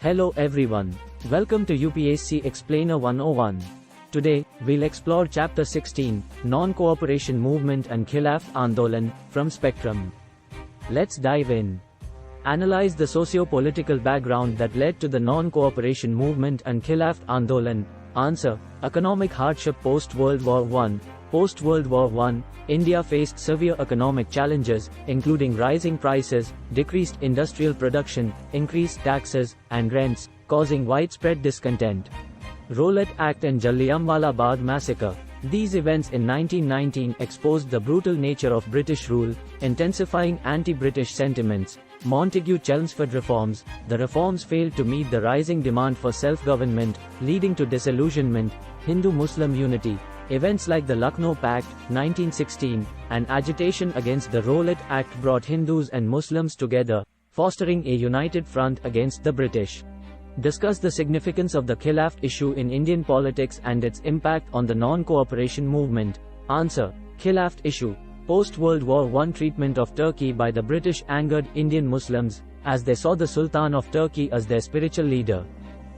Hello everyone. Welcome to UPSC Explainer 101. Today, we'll explore Chapter 16, Non-Cooperation Movement and Khilafat Andolan, from Spectrum. Let's dive in. Analyze the socio-political background that led to the non-cooperation movement and Khilafat Andolan. Answer: economic hardship post-World War I. Post-World War I, India faced severe economic challenges, including rising prices, decreased industrial production, increased taxes, and rents, causing widespread discontent. Rowlatt Act and Jallianwala Bagh massacre. These events in 1919 exposed the brutal nature of British rule, intensifying anti-British sentiments. Montagu-Chelmsford reforms. The reforms failed to meet the rising demand for self-government, leading to disillusionment. Hindu-Muslim unity. Events like the Lucknow Pact, 1916, and agitation against the Rowlatt Act brought Hindus and Muslims together, fostering a united front against the British. Discuss the significance of the Khilafat issue in Indian politics and its impact on the non-cooperation movement. Answer: Khilafat issue. Post-World War I treatment of Turkey by the British angered Indian Muslims, as they saw the Sultan of Turkey as their spiritual leader.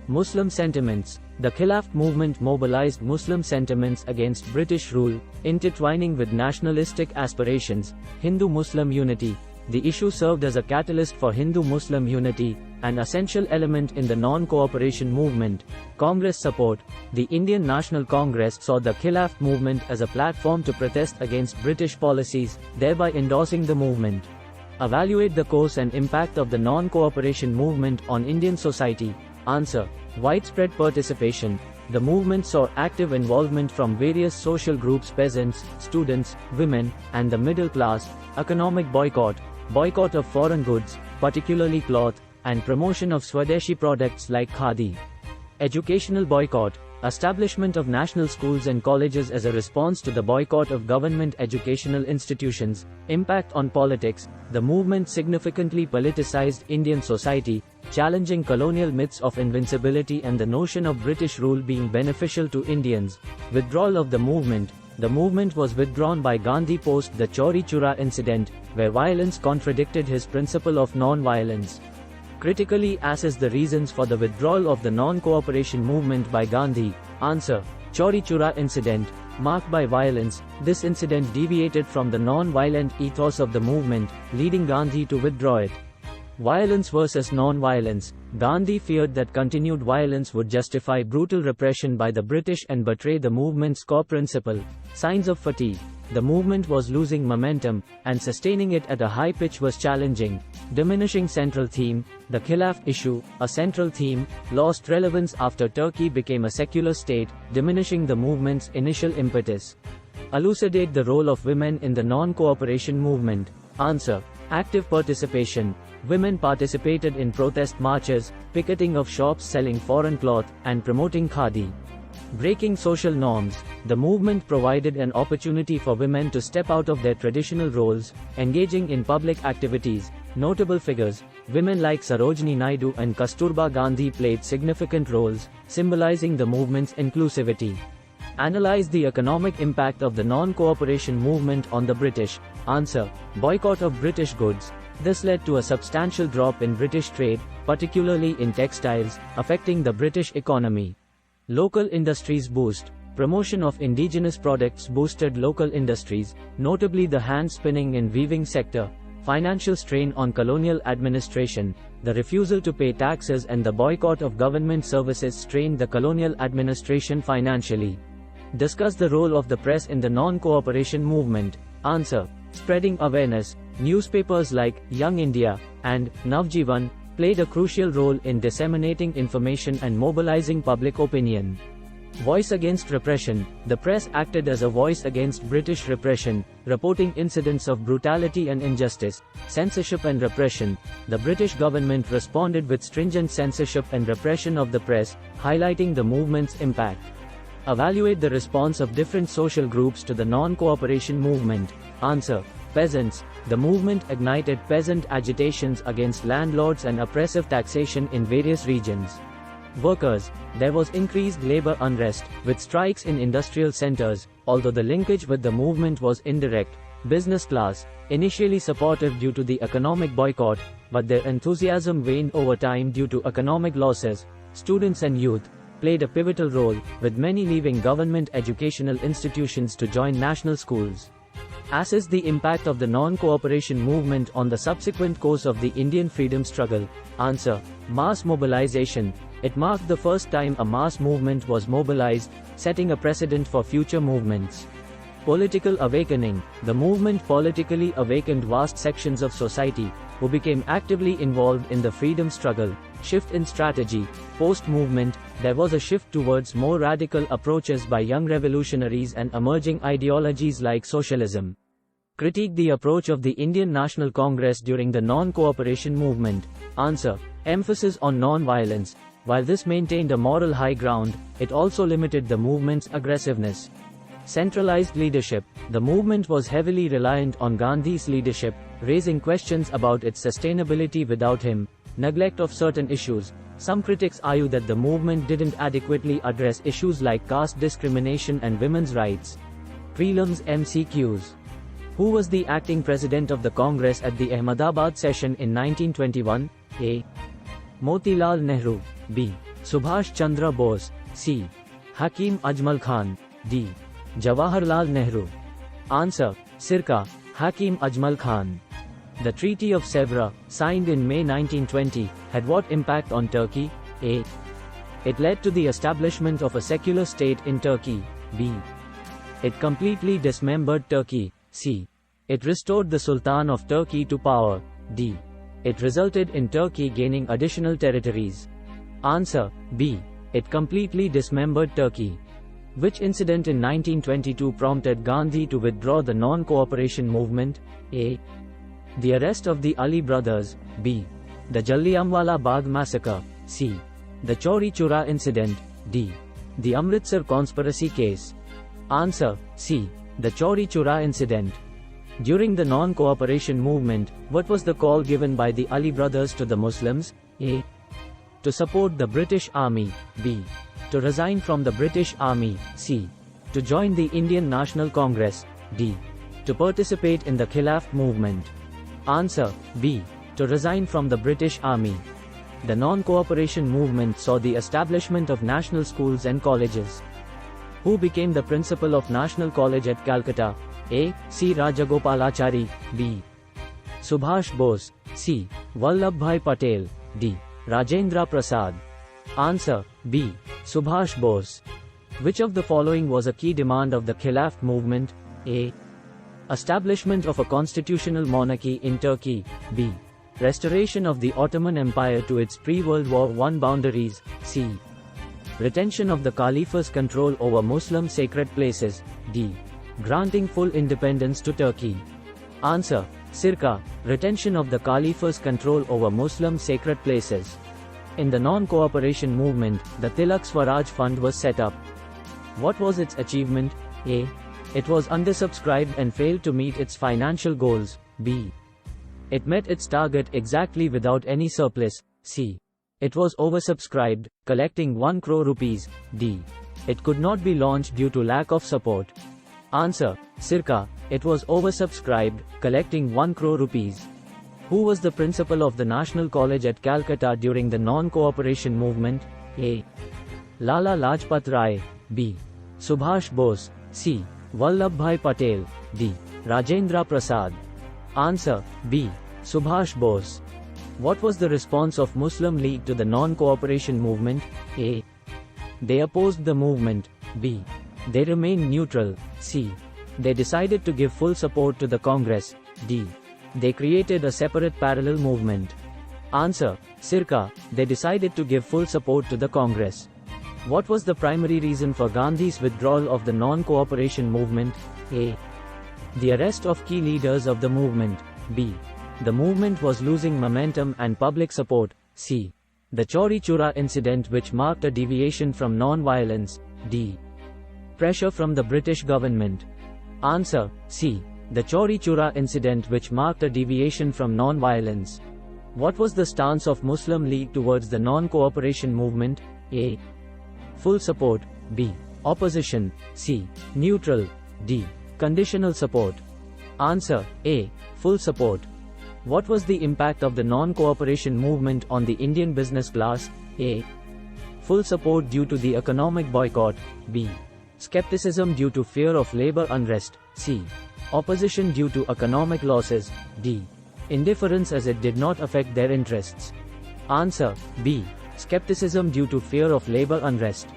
Muslim sentiments. The Khilafat movement mobilized Muslim sentiments against British rule, intertwining with nationalistic aspirations. Hindu-Muslim unity. The issue served as a catalyst for Hindu-Muslim unity, an essential element in the non-cooperation movement. Congress support. The Indian National Congress saw the Khilafat movement as a platform to protest against British policies, thereby endorsing the movement. Evaluate the course and impact of the non-cooperation movement on Indian society. Answer: widespread participation. The movement saw active involvement from various social groups: peasants, students, women, and the middle class. Economic boycott. Boycott of foreign goods, particularly cloth, and promotion of Swadeshi products like khadi. Educational boycott. Establishment of national schools and colleges as a response to the boycott of government educational institutions. Impact on politics. The movement significantly politicized Indian society, challenging colonial myths of invincibility and the notion of British rule being beneficial to Indians. Withdrawal of the movement. The movement was withdrawn by Gandhi post the Chauri Chura incident, where violence contradicted his principle of non-violence. Critically assess the reasons for the withdrawal of the non-cooperation movement by Gandhi. Answer: Chauri Chura incident. Marked by violence, this incident deviated from the non-violent ethos of the movement, leading Gandhi to withdraw it. Violence versus non-violence. Gandhi feared that continued violence would justify brutal repression by the British and betray the movement's core principle. Signs of fatigue. The movement was losing momentum, and sustaining it at a high pitch was challenging. Diminishing central theme. The Khilafat issue, a central theme, lost relevance after Turkey became a secular state, diminishing the movement's initial impetus. Elucidate the role of women in the non-cooperation movement. Answer: active participation. Women participated in protest marches, picketing of shops selling foreign cloth, and promoting khadi. Breaking social norms. The movement provided an opportunity for women to step out of their traditional roles, engaging in public activities. Notable figures. Women like Sarojini Naidu and Kasturba Gandhi played significant roles, symbolizing the movement's inclusivity. Analyze the economic impact of the non-cooperation movement on the British. Answer: boycott of British goods. This led to a substantial drop in British trade, particularly in textiles, affecting the British economy. Local industries boost. Promotion of indigenous products boosted local industries, notably the hand-spinning and weaving sector. Financial strain on colonial administration. The refusal to pay taxes and the boycott of government services strained the colonial administration financially. Discuss the role of the press in the non-cooperation movement. Answer: spreading awareness. Newspapers like Young India and Navjivan played a crucial role in disseminating information and mobilizing public opinion. Voice against repression. The press acted as a voice against British repression, reporting incidents of brutality and injustice. Censorship and repression. The British government responded with stringent censorship and repression of the press, highlighting the movement's impact. Evaluate the response of different social groups to the non-cooperation movement. Answer: peasants. The movement ignited peasant agitations against landlords and oppressive taxation in various regions. Workers. There was increased labor unrest, with strikes in industrial centers, although the linkage with the movement was indirect. Business class. Initially supportive due to the economic boycott, but their enthusiasm waned over time due to economic losses. Students and youth played a pivotal role, with many leaving government educational institutions to join national schools. Assess the impact of the non-cooperation movement on the subsequent course of the Indian freedom struggle. Answer: mass mobilization. It marked the first time a mass movement was mobilized, setting a precedent for future movements. Political awakening. The movement politically awakened vast sections of society, who became actively involved in the freedom struggle. Shift in strategy. Post-movement, there was a shift towards more radical approaches by young revolutionaries and emerging ideologies like socialism. Critique the approach of the Indian National Congress during the non-cooperation movement. Answer: emphasis on non-violence. While this maintained a moral high ground, it also limited the movement's aggressiveness. Centralized leadership. The movement was heavily reliant on Gandhi's leadership, raising questions about its sustainability without him. Neglect of certain issues. Some critics argue that the movement didn't adequately address issues like caste discrimination and women's rights. Prelims MCQs. Who was the acting president of the Congress at the Ahmedabad session in 1921? A. Motilal Nehru. B. Subhash Chandra Bose. C. Hakim Ajmal Khan. D. Jawaharlal Nehru. Answer: Sirka, Hakim Ajmal Khan. The Treaty of Sevres, signed in May 1920, had what impact on Turkey? A. It led to the establishment of a secular state in Turkey. B. It completely dismembered Turkey. C. It restored the Sultan of Turkey to power. D. It resulted in Turkey gaining additional territories. Answer: B. It completely dismembered Turkey. Which incident in 1922 prompted Gandhi to withdraw the non-cooperation movement? A. The arrest of the Ali brothers. B. The Jallianwala Bagh massacre. C. The Chauri Chora incident. D. The Amritsar conspiracy case. Answer: C. The Chauri Chora incident. During the non-cooperation movement, what was the call given by the Ali brothers to the Muslims? A. To support the British Army. B. To resign from the British Army. C. To join the Indian National Congress. D. To participate in the Khilafat movement. Answer: B. To resign from the British Army. The non-cooperation movement saw the establishment of national schools and colleges. Who became the principal of National College at Calcutta? A. C. Rajagopalachari. B. Subhash Bose. C. Vallabhbhai Patel. D. Rajendra Prasad. Answer: B. Subhash Bose. Which of the following was a key demand of the Khilafat movement? A. Establishment of a constitutional monarchy in Turkey. B. Restoration of the Ottoman Empire to its pre-World War I boundaries. C. Retention of the Calipha's control over Muslim sacred places. D. Granting full independence to Turkey. Answer: Sirka, retention of the Calipha's control over Muslim sacred places. In the non-cooperation movement, the Tilak Swaraj Fund was set up. What was its achievement? A. It was undersubscribed and failed to meet its financial goals. B. It met its target exactly without any surplus. C. It was oversubscribed, collecting 1 crore rupees. D. It could not be launched due to lack of support. Answer: Sirka, it was oversubscribed, collecting 1 crore rupees. Who was the principal of the National College at Calcutta during the non-cooperation movement? A. Lala Lajpat Rai. B. Subhash Bose. C. Vallabhbhai Patel. D. Rajendra Prasad. Answer: B. Subhash Bose. What was the response of Muslim League to the non-cooperation movement? A. They opposed the movement. B. They remained neutral. C. They decided to give full support to the Congress. D. They created a separate parallel movement. Answer: Sirka, they decided to give full support to the Congress. What was the primary reason for Gandhi's withdrawal of the non-cooperation movement? A. The arrest of key leaders of the movement. B. The movement was losing momentum and public support. C. The Chauri Chora incident, which marked a deviation from non-violence. D. Pressure from the British government. Answer: C. The Chauri Chora incident, which marked a deviation from non-violence. What was the stance of Muslim League towards the non-cooperation movement? A. Full support. B. Opposition. C. Neutral. D. Conditional support. Answer: A. Full support. What was the impact of the non-cooperation movement on the Indian business class? A. Full support due to the economic boycott. B. Skepticism due to fear of labor unrest. C. Opposition due to economic losses. D. Indifference as it did not affect their interests. Answer: B. Skepticism due to fear of labor unrest.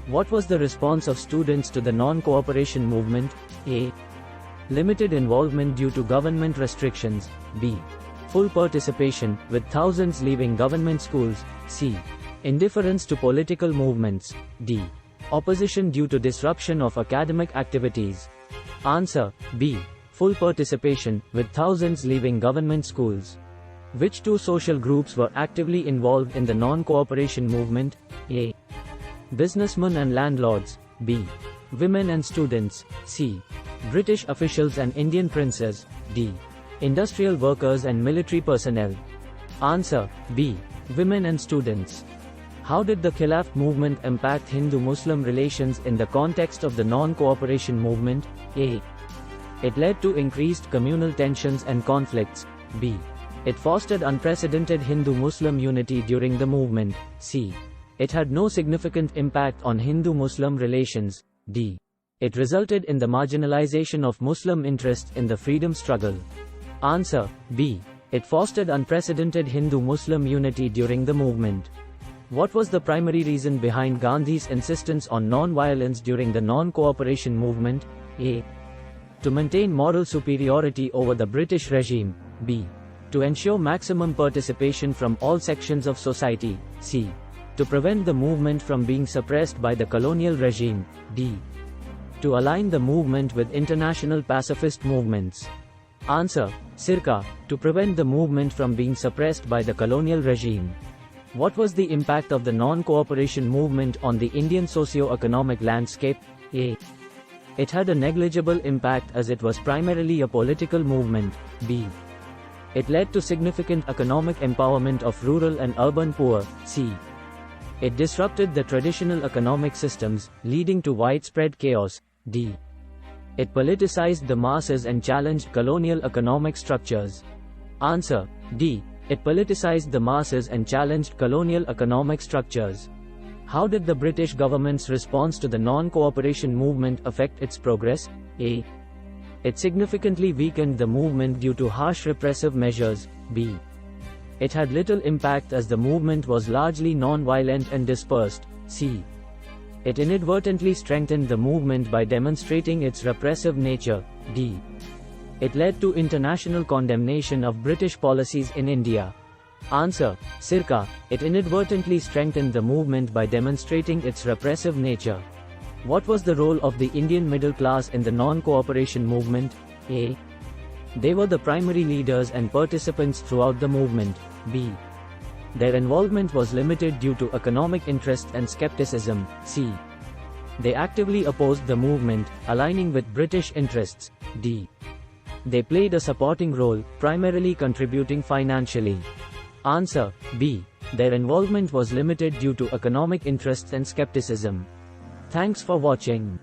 What was the response of students to the non-cooperation movement? A. Limited involvement due to government restrictions. B. Full participation, with thousands leaving government schools. C. Indifference to political movements. D. Opposition due to disruption of academic activities. Answer: B. Full participation, with thousands leaving government schools. Which two social groups were actively involved in the non-cooperation movement? A. Businessmen and landlords. B. Women and students. C. British officials and Indian princes. D. Industrial workers and military personnel. Answer: B. Women and students. How did the Khilafat movement impact Hindu-Muslim relations in the context of the non-cooperation movement? A. It led to increased communal tensions and conflicts. B. It fostered unprecedented Hindu-Muslim unity during the movement. C. It had no significant impact on Hindu-Muslim relations. D. It resulted in the marginalization of Muslim interests in the freedom struggle. Answer: B. It fostered unprecedented Hindu-Muslim unity during the movement. What was the primary reason behind Gandhi's insistence on non-violence during the non-cooperation movement? A. To maintain moral superiority over the British regime. B. To ensure maximum participation from all sections of society. C. To prevent the movement from being suppressed by the colonial regime. D. To align the movement with international pacifist movements. Answer: Circa. To prevent the movement from being suppressed by the colonial regime. What was the impact of the non-cooperation movement on the Indian socio-economic landscape? A. It had a negligible impact as it was primarily a political movement. B. It led to significant economic empowerment of rural and urban poor. C. It disrupted the traditional economic systems, leading to widespread chaos. D. It politicized the masses and challenged colonial economic structures. Answer: D. It politicized the masses and challenged colonial economic structures. How did the British government's response to the non-cooperation movement affect its progress? A. It significantly weakened the movement due to harsh repressive measures. B. It had little impact as the movement was largely non-violent and dispersed. C. It inadvertently strengthened the movement by demonstrating its repressive nature. D. It led to international condemnation of British policies in India. Answer: Circa. It inadvertently strengthened the movement by demonstrating its repressive nature. What was the role of the Indian middle class in the non-cooperation movement? A. They were the primary leaders and participants throughout the movement. B. Their involvement was limited due to economic interest and skepticism. C. They actively opposed the movement, aligning with British interests. D. They played a supporting role, primarily contributing financially. Answer: B. Their involvement was limited due to economic interests and skepticism. Thanks for watching.